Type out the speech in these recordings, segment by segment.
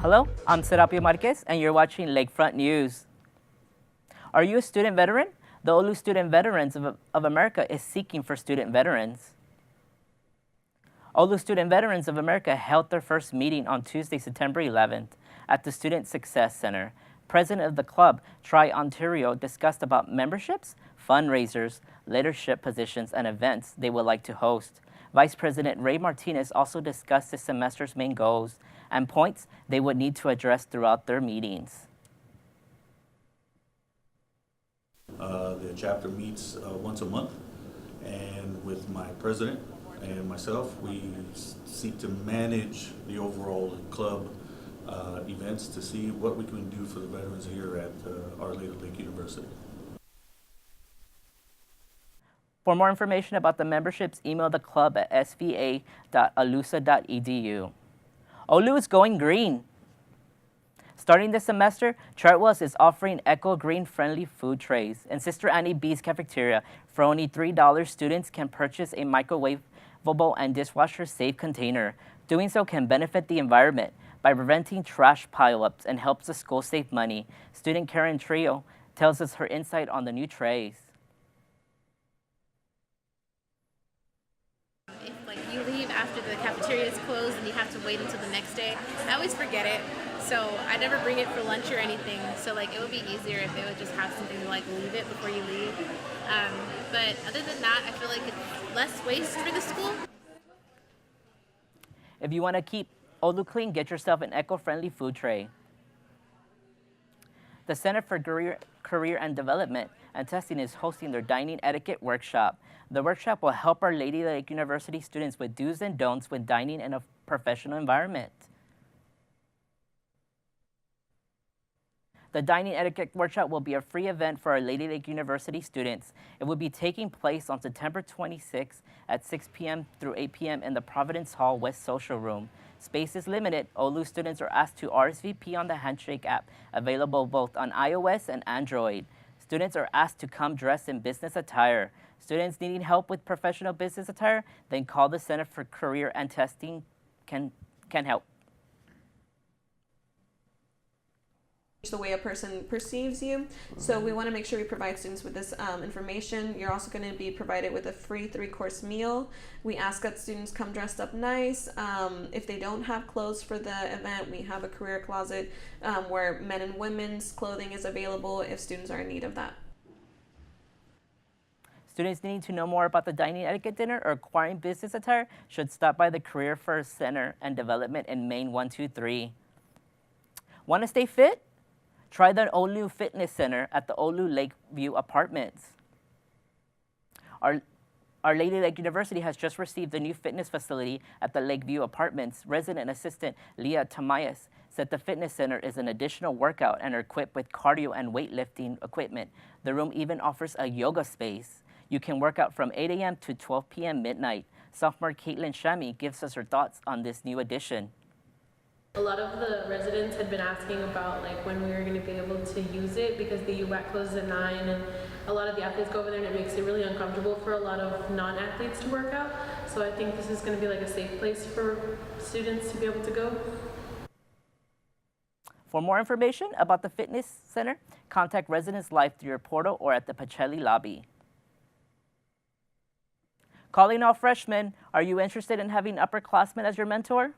Hello, I'm Serapio Marquez, and you're watching Lakefront News. Are you a student veteran? The Olu Student Veterans of America is seeking for student veterans. Olu Student Veterans of America held their first meeting on Tuesday, September 11th at the Student Success Center. President of the club, Tri Ontario, discussed about memberships, fundraisers, leadership positions, and events they would like to host. Vice President Ray Martinez also discussed this semester's main goals and points they would need to address throughout their meetings. The chapter meets once a month, and with my president and myself, we seek to manage the overall club events to see what we can do for the veterans here at Our Lady of Lake University. For more information about the memberships, email the club at sva.alusa.edu. Olu is going green. Starting this semester, Chartwell's is offering eco-green friendly food trays. In Sister Annie B's cafeteria, for only $3, students can purchase a microwavable and dishwasher-safe container. Doing so can benefit the environment by preventing trash pileups and helps the school save money. Student Karen Trio tells us her insight on the new trays. If you leave after the cafeteria is closed and you have to wait until the next day, I always forget it. So I never bring it for lunch or anything. So it would be easier if they would just have something to leave it before you leave. But other than that, I feel like it's less waste for the school. If you want to keep Olu clean, get yourself an eco-friendly food tray. The Center for Career and Development and Testing is hosting their dining etiquette workshop. The workshop will help Our Lady Lake University students with do's and don'ts with dining in a professional environment. The Dining Etiquette Workshop will be a free event for Our Lady Lake University students. It will be taking place on September 26 at 6 p.m. through 8 p.m. in the Providence Hall West Social Room. Space is limited. Olu students are asked to RSVP on the Handshake app, available both on iOS and Android. Students are asked to come dressed in business attire. Students needing help with professional business attire, then call the Center for Career and Testing can help. The way a person perceives you. So we want to make sure we provide students with this information. You're also going to be provided with a free 3-course meal. We ask that students come dressed up nice. If they don't have clothes for the event, we have a career closet where men and women's clothing is available if students are in need of that. Students needing to know more about the dining etiquette dinner or acquiring business attire should stop by the Career First Center and Development in Main 123. Want to stay fit? Try the Olu Fitness Center at the Olu Lakeview Apartments. Our Lady Lake University has just received a new fitness facility at the Lakeview Apartments. Resident Assistant Leah Tamayas said the fitness center is an additional workout and are equipped with cardio and weightlifting equipment. The room even offers a yoga space. You can work out from 8 a.m. to 12 p.m. midnight. Sophomore Caitlin Shami gives us her thoughts on this new addition. A lot of the residents had been asking about when we were going to be able to use it because the UWAC closes at 9 and a lot of the athletes go over there and it makes it really uncomfortable for a lot of non-athletes to work out. So I think this is going to be a safe place for students to be able to go. For more information about the fitness center, contact Residents Life through your portal or at the Pacelli lobby. Calling all freshmen, are you interested in having upperclassmen as your mentor?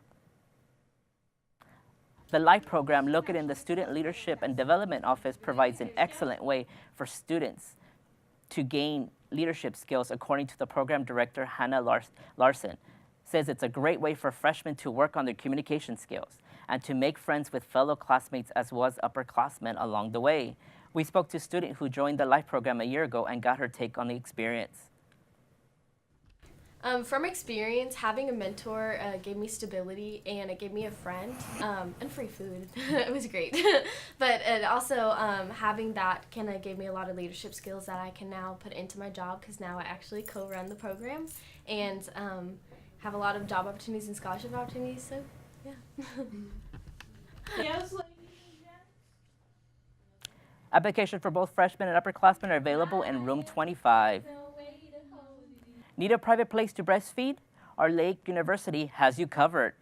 The LIFE program, located in the Student Leadership and Development Office, provides an excellent way for students to gain leadership skills, according to the program director, Hannah Larson. Says it's a great way for freshmen to work on their communication skills and to make friends with fellow classmates as well as upperclassmen along the way. We spoke to a student who joined the LIFE program a year ago and got her take on the experience. From experience, having a mentor gave me stability and it gave me a friend and free food. It was great. But it also, having that kind of gave me a lot of leadership skills that I can now put into my job because now I actually co-run the program and have a lot of job opportunities and scholarship opportunities. So, yeah. Applications for both freshmen and upperclassmen are available in room 25. Need a private place to breastfeed? Our Lake University has you covered.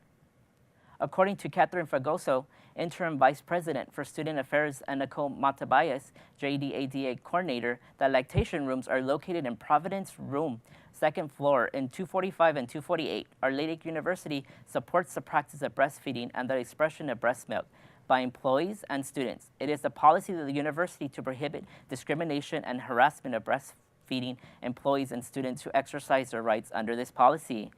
According to Catherine Fragoso, Interim Vice President for Student Affairs, and Nicole Matabayas, JDADA Coordinator, the lactation rooms are located in Providence Room, second floor in 245 and 248. Our Lady University supports the practice of breastfeeding and the expression of breast milk by employees and students. It is the policy of the university to prohibit discrimination and harassment of breastfeeding employees and students who exercise their rights under this policy.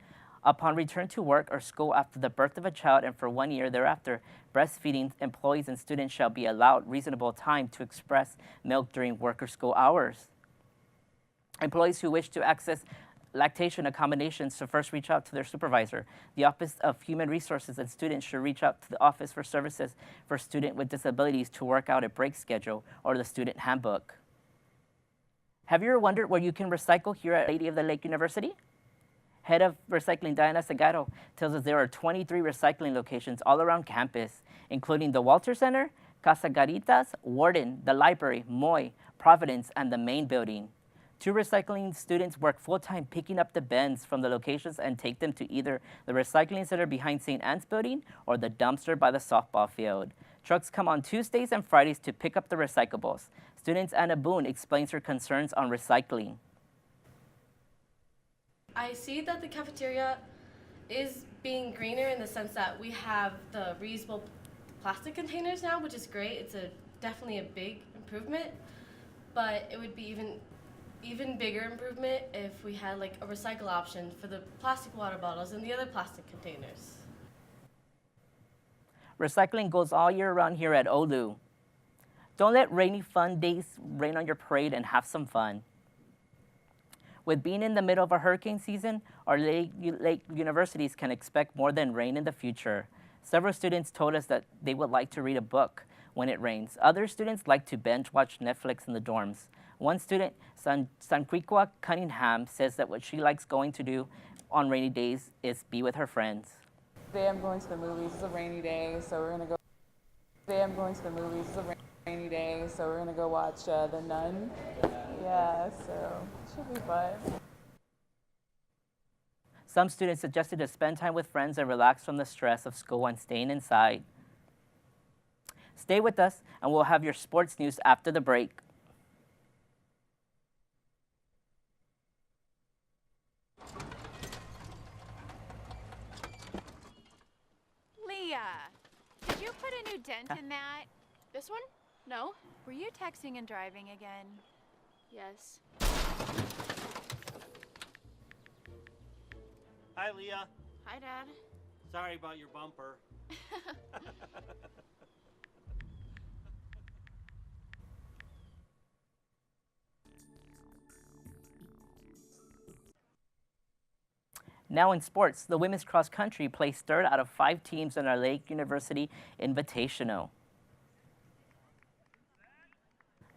Upon return to work or school after the birth of a child and for 1 year thereafter, breastfeeding employees and students shall be allowed reasonable time to express milk during work or school hours. Employees who wish to access lactation accommodations should first reach out to their supervisor. The Office of Human Resources and students should reach out to the Office for Services for Student with Disabilities to work out a break schedule or the student handbook. Have you ever wondered where you can recycle here at Lady of the Lake University? Head of Recycling Diana Segaro tells us there are 23 recycling locations all around campus, including the Walter Center, Casa Garitas, Warden, the library, Moy, Providence, and the main building. 2 recycling students work full-time picking up the bins from the locations and take them to either the recycling center behind St. Anne's building or the dumpster by the softball field. Trucks come on Tuesdays and Fridays to pick up the recyclables. Students Anna Boone explains her concerns on recycling. I see that the cafeteria is being greener in the sense that we have the reusable plastic containers now, which is great. It's definitely a big improvement, but it would be even bigger improvement if we had like a recycle option for the plastic water bottles and the other plastic containers. Recycling goes all year round here at OLU. Don't let rainy fun days rain on your parade and have some fun. With being in the middle of a hurricane season, our lake universities can expect more than rain in the future. Several students told us that they would like to read a book when it rains. Other students like to binge watch Netflix in the dorms. One student, Sanquiqua Cunningham, says that what she likes going to do on rainy days is be with her friends. Today I'm going to the movies. It's a rainy day, so we're gonna go. Today I'm going to the movies. It's a rainy day, so we're gonna go watch The Nun. Yeah, so it should be fun. Some students suggested to spend time with friends and relax from the stress of school and staying inside. Stay with us, and we'll have your sports news after the break. Leah, did you put a new dent in that? This one? No. Were you texting and driving again? Yes. Hi, Leah. Hi, Dad. Sorry about your bumper. Now in sports, the women's cross country placed 3rd out of 5 teams in our Lake University Invitational.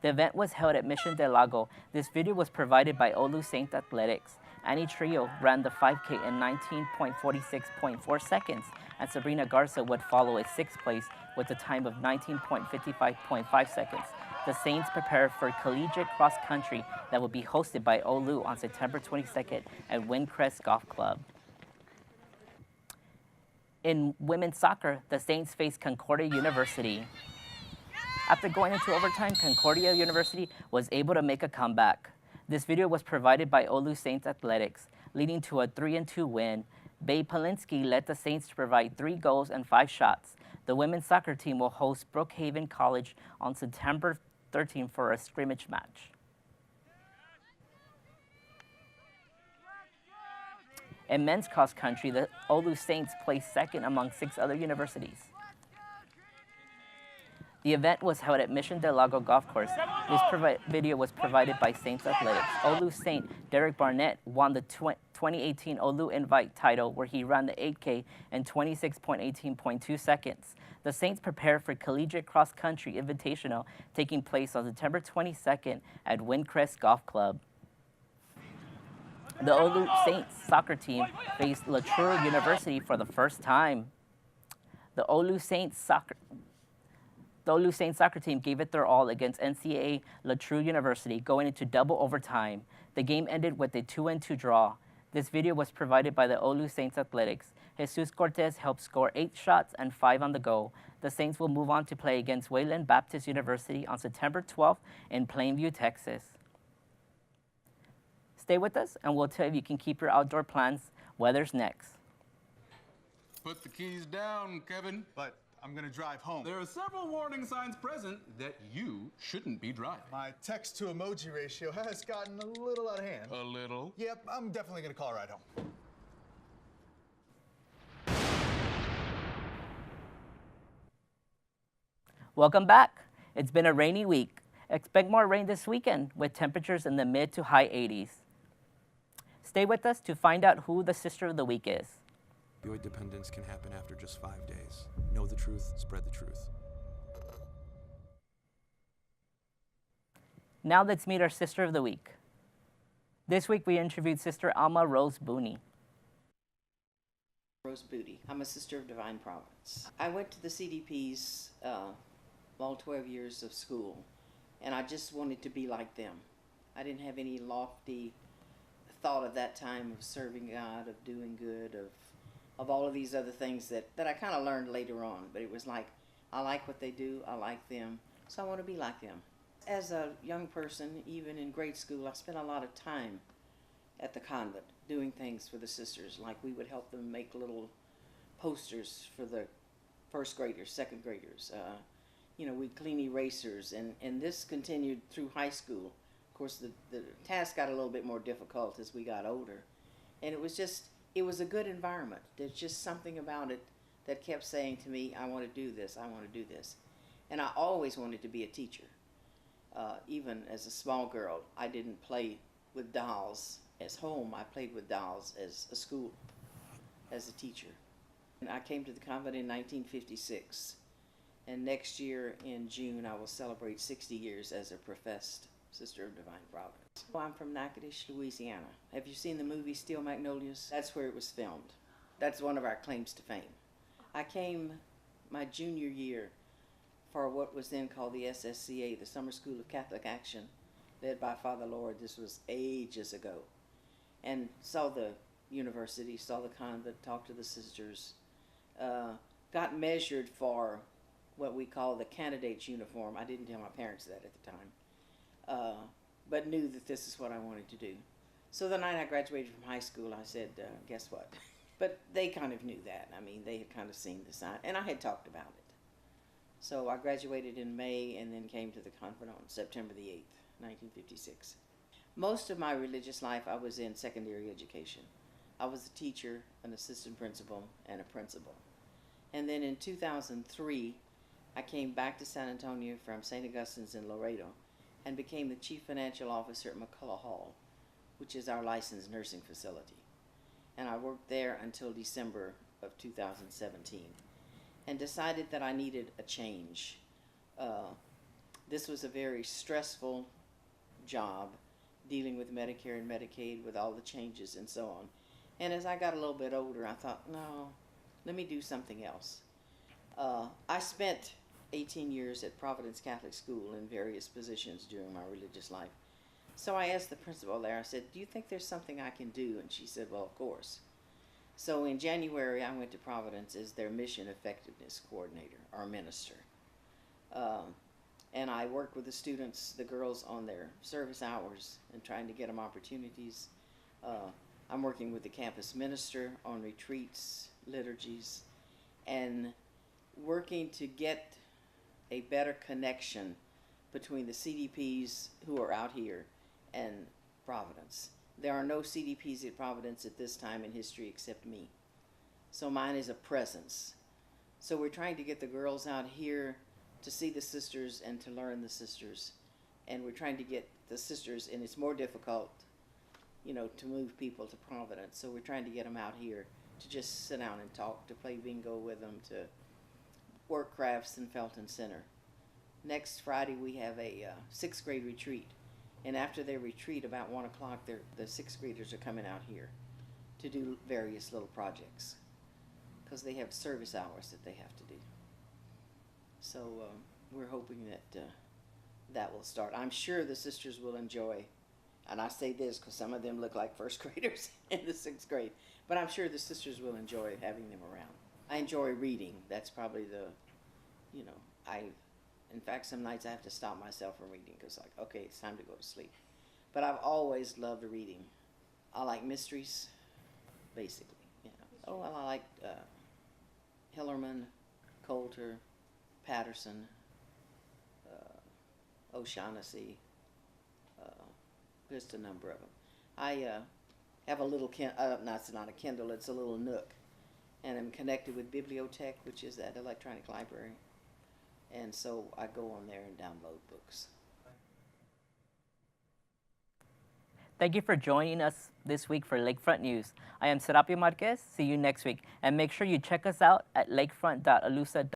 The event was held at Mission del Lago. This video was provided by Olu Saint Athletics. Annie Trio ran the 5K in 19.46.4 seconds, and Sabrina Garza would follow in 6th place with a time of 19.55.5 seconds. The Saints prepare for collegiate cross country that will be hosted by Olu on September 22nd at Windcrest Golf Club. In women's soccer, the Saints face Concordia University. After going into overtime, Concordia University was able to make a comeback. This video was provided by Olu Saints Athletics, leading to a 3-2 win. Bae Polinsky led the Saints to provide 3 goals and 5 shots. The women's soccer team will host Brookhaven College on September 13 for a scrimmage match. In men's cross country, the Olu Saints placed 2nd among 6 other universities. The event was held at Mission del Lago Golf Course. This video was provided by Saints Athletics. Olu Saint Derek Barnett won the 2018 Olu Invite title, where he ran the 8K in 26.18.2 seconds. The Saints prepare for Collegiate Cross Country Invitational taking place on September 22nd at Windcrest Golf Club. The Olu Saints soccer team faced Latrobe University for the first time. The Olu Saints soccer team gave it their all against NCAA Latrobe University, going into double overtime. The game ended with a 2-2 draw. This video was provided by the Olu Saints Athletics. Jesus Cortez helped score 8 shots and 5 on the goal. The Saints will move on to play against Wayland Baptist University on September 12th in Plainview, Texas. Stay with us, and we'll tell you if you can keep your outdoor plans. Weather's next. Put the keys down, Kevin. But I'm gonna drive home. There are several warning signs present that you shouldn't be driving. My text to emoji ratio has gotten a little out of hand. A little? Yep, I'm definitely gonna call a ride home. Welcome back. It's been a rainy week. Expect more rain this weekend with temperatures in the mid to high 80s. Stay with us to find out who the Sister of the Week is. Opioid dependence can happen after just 5 days. Know the truth, spread the truth. Now let's meet our Sister of the Week. This week we interviewed Sister Alma Rose Booney. Rose Booty. I'm a Sister of Divine Providence. I went to the CDP's all 12 years of school, and I just wanted to be like them. I didn't have any lofty thought at that time of serving God, of doing good, of all of these other things that I kind of learned later on. But it was like, I like what they do, I like them, so I want to be like them. As a young person, even in grade school, I spent a lot of time at the convent doing things for the sisters. Like we would help them make little posters for the first graders, second graders. We'd clean erasers, and this continued through high school. Of course, the task got a little bit more difficult as we got older. And it was a good environment. There's just something about it that kept saying to me, I want to do this, I want to do this. And I always wanted to be a teacher. Even as a small girl, I didn't play with dolls as home. I played with dolls as a school, as a teacher. And I came to the convent in 1956. And next year in June, I will celebrate 60 years as a professed Sister of Divine Providence. Well, I'm from Natchitoches, Louisiana. Have you seen the movie Steel Magnolias? That's where it was filmed. That's one of our claims to fame. I came my junior year for what was then called the SSCA, the Summer School of Catholic Action, led by Father Lord. This was ages ago. And saw the university, saw the convent, talked to the sisters, got measured for what we call the candidate's uniform. I didn't tell my parents that at the time, but knew that this is what I wanted to do. So the night I graduated from high school, I said, guess what? But they kind of knew that. I mean, they had kind of seen the sign, and I had talked about it. So I graduated in May and then came to the convent on September the 8th, 1956. Most of my religious life, I was in secondary education. I was a teacher, an assistant principal, and a principal. And then in 2003, I came back to San Antonio from St. Augustine's in Laredo and became the chief financial officer at McCullough Hall, which is our licensed nursing facility. And I worked there until December of 2017 and decided that I needed a change. This was a very stressful job, dealing with Medicare and Medicaid with all the changes and so on. And as I got a little bit older, I thought, no, let me do something else. I spent 18 years at Providence Catholic School in various positions during my religious life. So I asked the principal there, I said, do you think there's something I can do? And she said, well, of course. So in January, I went to Providence as their mission effectiveness coordinator, or minister. And I worked with the students, the girls, on their service hours and trying to get them opportunities. I'm working with the campus minister on retreats, liturgies, and working to get a better connection between the CDPs who are out here and Providence. There are no CDPs at Providence at this time in history except me. So mine is a presence. So we're trying to get the girls out here to see the sisters and to learn the sisters. And we're trying to get the sisters, and it's more difficult, to move people to Providence. So we're trying to get them out here to just sit down and talk, to play bingo with them, to work crafts in Felton Center. Next Friday we have a 6th grade retreat. And after their retreat, about 1 o'clock, the 6th graders are coming out here to do various little projects because they have service hours that they have to do. So we're hoping that that will start. I'm sure the sisters will enjoy And I say this because some of them look like first graders in the 6th grade. But I'm sure the sisters will enjoy having them around. I enjoy reading. That's probably the, you know, in fact, some nights I have to stop myself from reading because, like, okay, it's time to go to sleep. But I've always loved reading. I like mysteries, basically. You know. Oh, well, I like Hillerman, Coulter, Patterson, O'Shaughnessy, just a number of them. I have a little, no, it's not a Kindle, it's a little Nook. And I'm connected with Bibliotech, which is that electronic library. And so I go on there and download books. Thank you for joining us this week for Lakefront News. I am Serapio Marquez. See you next week. And make sure you check us out at lakefront.alusa.com.